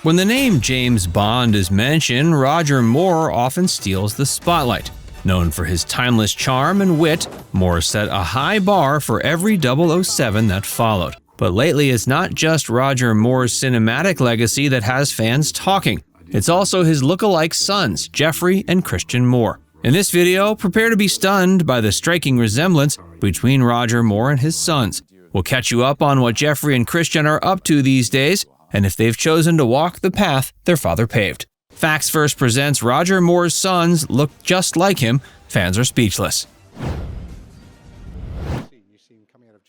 When the name James Bond is mentioned, Roger Moore often steals the spotlight. Known for his timeless charm and wit, Moore set a high bar for every 007 that followed. But lately, it's not just Roger Moore's cinematic legacy that has fans talking. It's also his look-alike sons, Geoffrey and Christian Moore. In this video, prepare to be stunned by the striking resemblance between Roger Moore and his sons. We'll catch you up on what Geoffrey and Christian are up to these days, and if they've chosen to walk the path their father paved. Facts First presents Roger Moore's sons look just like him. Fans are speechless.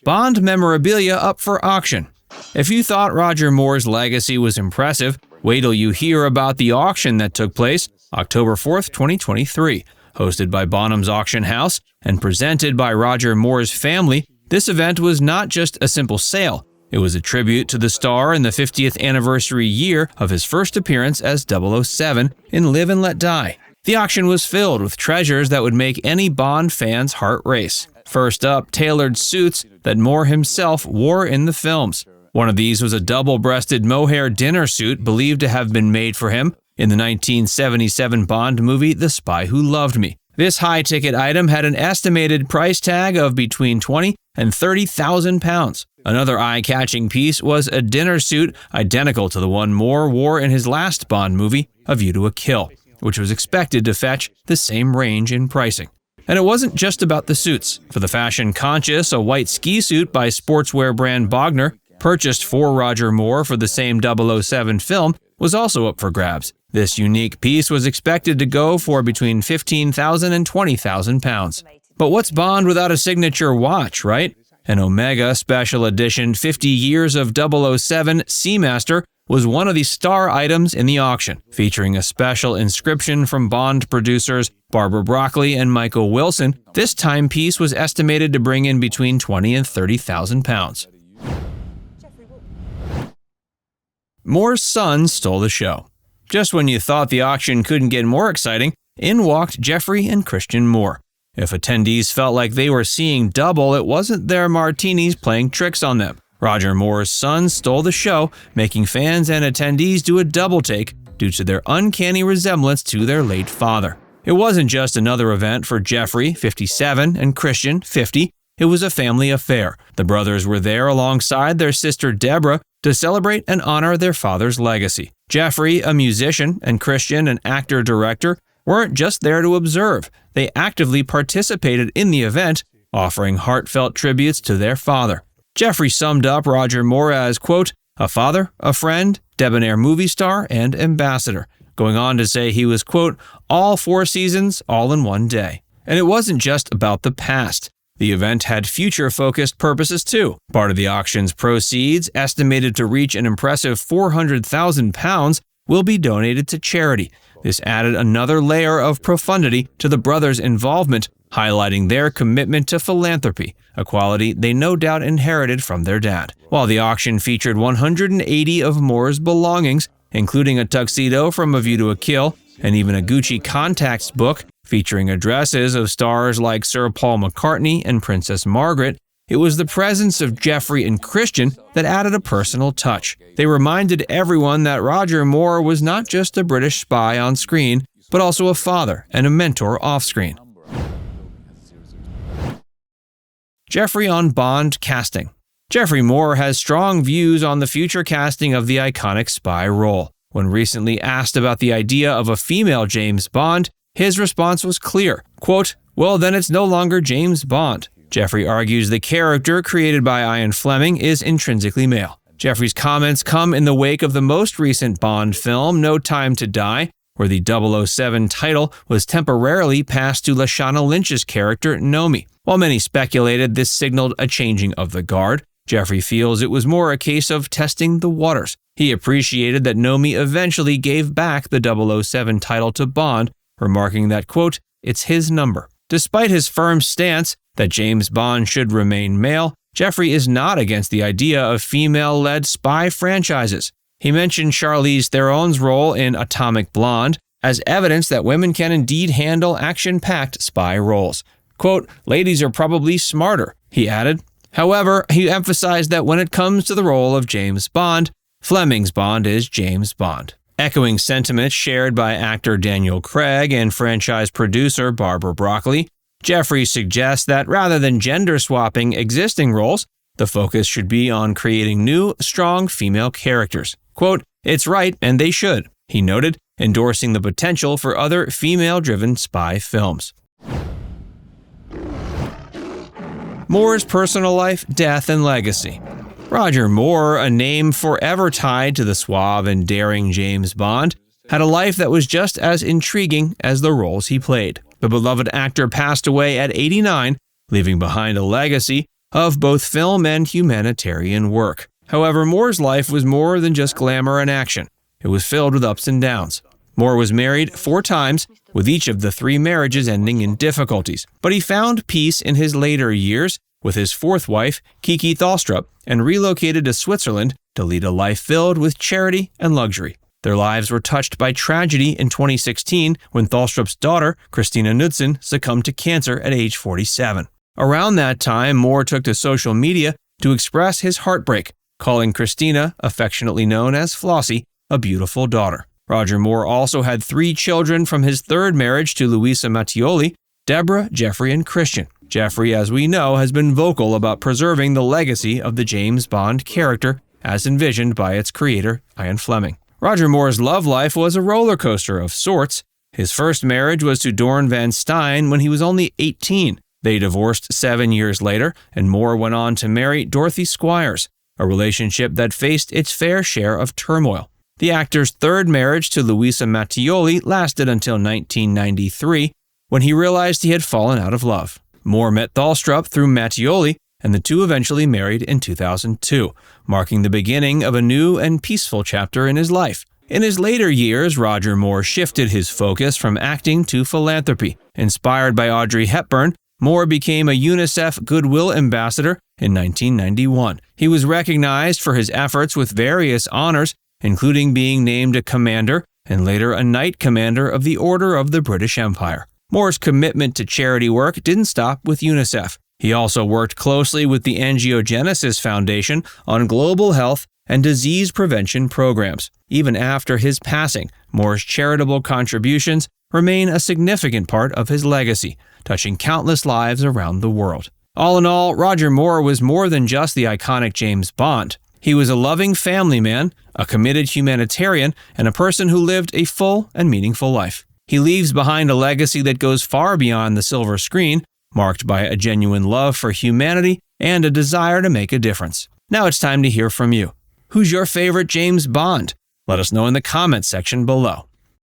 Bond memorabilia up for auction. If you thought Roger Moore's legacy was impressive, wait till you hear about the auction that took place October 4th, 2023. Hosted by Bonham's Auction House and presented by Roger Moore's family, this event was not just a simple sale. It was a tribute to the star in the 50th anniversary year of his first appearance as 007 in Live and Let Die. The auction was filled with treasures that would make any Bond fan's heart race. First up, tailored suits that Moore himself wore in the films. One of these was a double-breasted mohair dinner suit believed to have been made for him in the 1977 Bond movie The Spy Who Loved Me. This high-ticket item had an estimated price tag of between £20,000 and £30,000. Another eye-catching piece was a dinner suit identical to the one Moore wore in his last Bond movie, A View to a Kill, which was expected to fetch the same range in pricing. And it wasn't just about the suits. For the fashion-conscious, a white ski suit by sportswear brand Bogner, purchased for Roger Moore for the same 007 film, was also up for grabs. This unique piece was expected to go for between £15,000 and £20,000. But what's Bond without a signature watch, right? An Omega Special Edition 50 Years of 007 Seamaster was one of the star items in the auction, featuring a special inscription from Bond producers Barbara Broccoli and Michael Wilson. This timepiece was estimated to bring in between £20,000 and £30,000. Moore's sons stole the show. Just when you thought the auction couldn't get more exciting, in walked Geoffrey and Christian Moore. If attendees felt like they were seeing double, it wasn't their martinis playing tricks on them. Roger Moore's sons stole the show, making fans and attendees do a double take due to their uncanny resemblance to their late father. It wasn't just another event for Geoffrey, 57, and Christian, 50. It was a family affair. The brothers were there alongside their sister Deborah to celebrate and honor their father's legacy. Geoffrey, a musician, and Christian, an actor-director, weren't just there to observe. They actively participated in the event, offering heartfelt tributes to their father. Geoffrey summed up Roger Moore as, quote, a father, a friend, debonair movie star, and ambassador, going on to say he was, quote, all 4 seasons, all in one day. And it wasn't just about the past. The event had future-focused purposes too. Part of the auction's proceeds, estimated to reach an impressive £400,000, will be donated to charity. This added another layer of profundity to the brothers' involvement, highlighting their commitment to philanthropy, a quality they no doubt inherited from their dad. While the auction featured 180 of Moore's belongings, including a tuxedo from A View to a Kill, and even a Gucci contacts book featuring addresses of stars like Sir Paul McCartney and Princess Margaret, it was the presence of Geoffrey and Christian that added a personal touch. They reminded everyone that Roger Moore was not just a British spy on screen, but also a father and a mentor off-screen. Geoffrey on Bond casting. Geoffrey Moore has strong views on the future casting of the iconic spy role. When recently asked about the idea of a female James Bond, his response was clear, quote, well, then it's no longer James Bond. Geoffrey argues the character created by Ian Fleming is intrinsically male. Geoffrey's comments come in the wake of the most recent Bond film, No Time to Die, where the 007 title was temporarily passed to Lashana Lynch's character, Nomi. While many speculated this signaled a changing of the guard, Geoffrey feels it was more a case of testing the waters. He appreciated that Nomi eventually gave back the 007 title to Bond, remarking that, quote, it's his number. Despite his firm stance that James Bond should remain male, Geoffrey is not against the idea of female-led spy franchises. He mentioned Charlize Theron's role in Atomic Blonde as evidence that women can indeed handle action-packed spy roles. Quote, ladies are probably smarter, he added. However, he emphasized that when it comes to the role of James Bond, Fleming's Bond is James Bond. Echoing sentiments shared by actor Daniel Craig and franchise producer Barbara Broccoli, Geoffrey suggests that rather than gender-swapping existing roles, the focus should be on creating new, strong female characters. Quote, "It's right, and they should," he noted, endorsing the potential for other female-driven spy films. Moore's personal life, death, and legacy. Roger Moore, a name forever tied to the suave and daring James Bond, had a life that was just as intriguing as the roles he played. The beloved actor passed away at 89, leaving behind a legacy of both film and humanitarian work. However, Moore's life was more than just glamour and action. It was filled with ups and downs. Moore was married 4 times, with each of the 3 marriages ending in difficulties. But he found peace in his later years with his 4th wife, Kiki Thalstrup, and relocated to Switzerland to lead a life filled with charity and luxury. Their lives were touched by tragedy in 2016 when Thalstrup's daughter, Christina Knudsen, succumbed to cancer at age 47. Around that time, Moore took to social media to express his heartbreak, calling Christina, affectionately known as Flossie, a beautiful daughter. Roger Moore also had 3 children from his 3rd marriage to Louisa Mattioli, Deborah, Geoffrey, and Christian. Geoffrey, as we know, has been vocal about preserving the legacy of the James Bond character as envisioned by its creator, Ian Fleming. Roger Moore's love life was a roller coaster of sorts. His first marriage was to Dorn Van Stein when he was only 18. They divorced 7 years later, and Moore went on to marry Dorothy Squires, a relationship that faced its fair share of turmoil. The actor's 3rd marriage to Louisa Mattioli lasted until 1993, when he realized he had fallen out of love. Moore met Thalstrup through Mattioli, and the two eventually married in 2002, marking the beginning of a new and peaceful chapter in his life. In his later years, Roger Moore shifted his focus from acting to philanthropy. Inspired by Audrey Hepburn, Moore became a UNICEF Goodwill Ambassador in 1991. He was recognized for his efforts with various honors, including being named a commander and later a Knight Commander of the Order of the British Empire. Moore's commitment to charity work didn't stop with UNICEF. He also worked closely with the Angiogenesis Foundation on global health and disease prevention programs. Even after his passing, Moore's charitable contributions remain a significant part of his legacy, touching countless lives around the world. All in all, Roger Moore was more than just the iconic James Bond. He was a loving family man, a committed humanitarian, and a person who lived a full and meaningful life. He leaves behind a legacy that goes far beyond the silver screen, marked by a genuine love for humanity and a desire to make a difference. Now it's time to hear from you. Who's your favorite James Bond? Let us know in the comments section below.